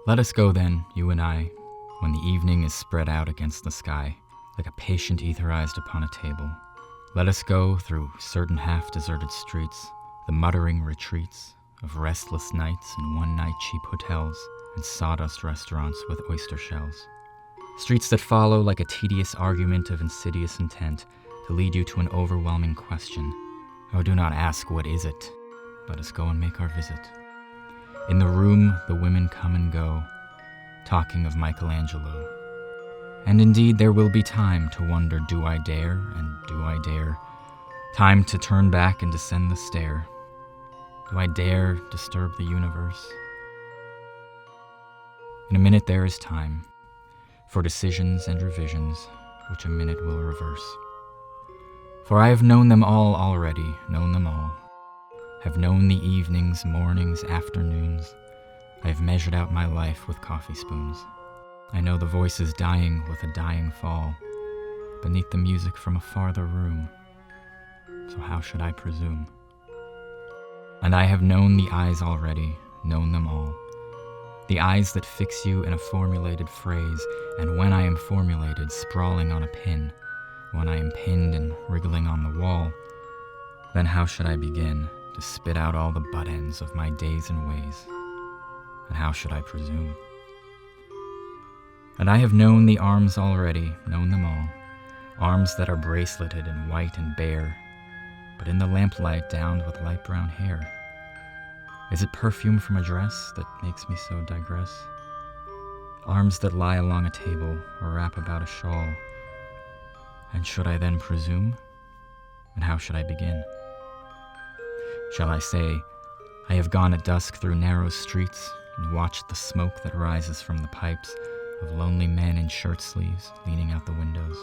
Let us go then, you and I, when the evening is spread out against the sky, like a patient etherized upon a table. Let us go through certain half-deserted streets, the muttering retreats of restless nights and one-night cheap hotels and sawdust restaurants with oyster shells. Streets that follow like a tedious argument of insidious intent to lead you to an overwhelming question. Oh, do not ask what is it. Let us go and make our visit. In the room the women come and go, talking of Michelangelo. And indeed there will be time to wonder, do I dare, and do I dare? Time to turn back and descend the stair. Do I dare disturb the universe? In a minute there is time, for decisions and revisions, which a minute will reverse. For I have known them all already, known them all. Have known the evenings, mornings, afternoons. I have measured out my life with coffee spoons. I know the voices dying with a dying fall, beneath the music from a farther room. So how should I presume? And I have known the eyes already, known them all. The eyes that fix you in a formulated phrase, and when I am formulated, sprawling on a pin, when I am pinned and wriggling on the wall, then how should I begin to spit out all the butt ends of my days and ways? And how should I presume? And I have known the arms already, known them all, arms that are braceleted and white and bare, but in the lamplight downed with light brown hair. Is it perfume from a dress that makes me so digress? Arms that lie along a table or wrap about a shawl. And should I then presume? And how should I begin? Shall I say, I have gone at dusk through narrow streets and watched the smoke that rises from the pipes of lonely men in shirt sleeves leaning out the windows?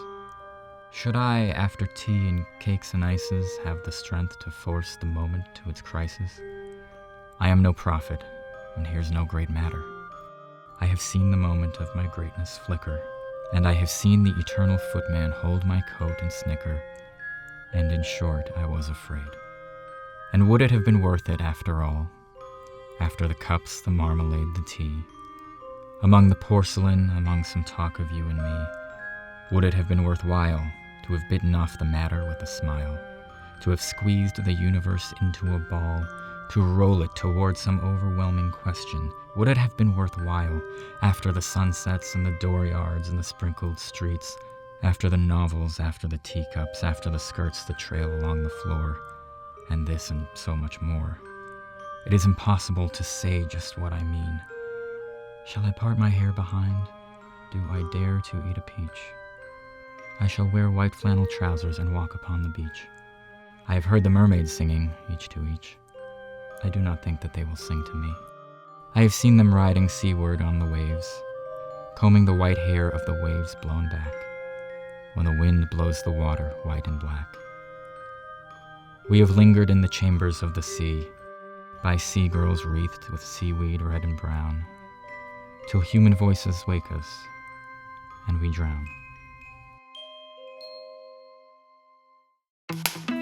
Should I, after tea and cakes and ices, have the strength to force the moment to its crisis? I am no prophet, and here's no great matter. I have seen the moment of my greatness flicker, and I have seen the eternal footman hold my coat and snicker, and in short, I was afraid. And would it have been worth it after all? After the cups, the marmalade, the tea, among the porcelain, among some talk of you and me, would it have been worthwhile to have bitten off the matter with a smile, to have squeezed the universe into a ball, to roll it toward some overwhelming question? Would it have been worthwhile, after the sunsets and the dooryards and the sprinkled streets, after the novels, after the teacups, after the skirts that trail along the floor, and this and so much more? It is impossible to say just what I mean. Shall I part my hair behind? Do I dare to eat a peach? I shall wear white flannel trousers and walk upon the beach. I have heard the mermaids singing, each to each. I do not think that they will sing to me. I have seen them riding seaward on the waves, combing the white hair of the waves blown back, when the wind blows the water white and black. We have lingered in the chambers of the sea, by sea girls wreathed with seaweed red and brown, till human voices wake us, and we drown.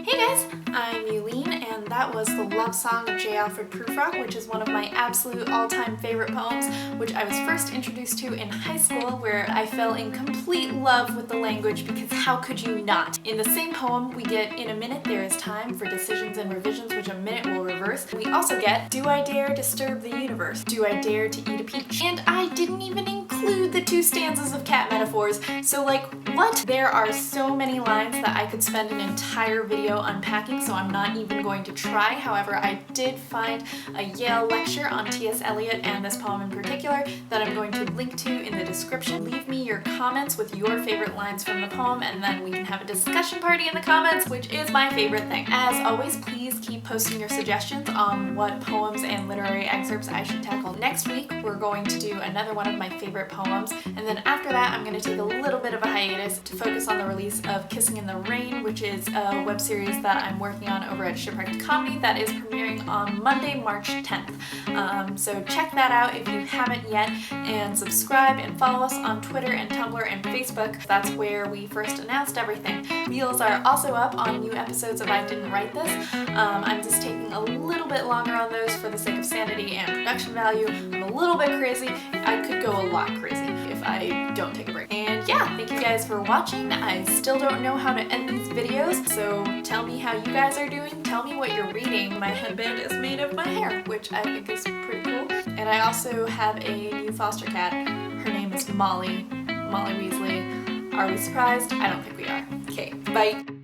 Hey guys, I'm Yulin, and that was the love song of J. Alfred Prufrock, which is one of my absolute all-time favorite poems, which I was first introduced to in high school, where I fell in complete love with the language, because how could you not? In the same poem, we get in a minute there is time for decisions and revisions, which a minute will reverse. We also get, do I dare disturb the universe? Do I dare to eat a peach? And I didn't even include the 2 stanzas of cat metaphors, so like, what? There are so many lines that I could spend an entire video unpacking, so I'm not even going to try. However, I did find a Yale lecture on T.S. Eliot and this poem in particular that I'm going to link to in the description. Leave me your comments with your favorite lines from the poem, and then we can have a discussion party in the comments, which is my favorite thing. As always, please keep posting your suggestions on what poems and literary excerpts I should tackle next week. We're going to do another one of my favorite poems, and then after that I'm going to take a little bit of a hiatus to focus on the release of Kissing in the Rain, which is a web series that I'm working on over at Shipwrecked Comedy that is premiering on Monday, March 10th. So check that out if you haven't yet, and subscribe and follow us on Twitter and Tumblr and Facebook. That's where we first announced everything. Reels are also up on new episodes of I Didn't Write This. I'm just taking a little bit longer on those for the sake of sanity and production value. I'm a little bit crazy. I could go a lot crazy if I don't take a break. And yeah, thank you guys for watching. I still don't know how to end these videos, so tell me how you guys are doing. Tell me what you're reading. My headband is made of my hair, which I think is pretty cool. And I also have a new foster cat. Her name is Molly Weasley. Are we surprised? I don't think we are. Okay, bye.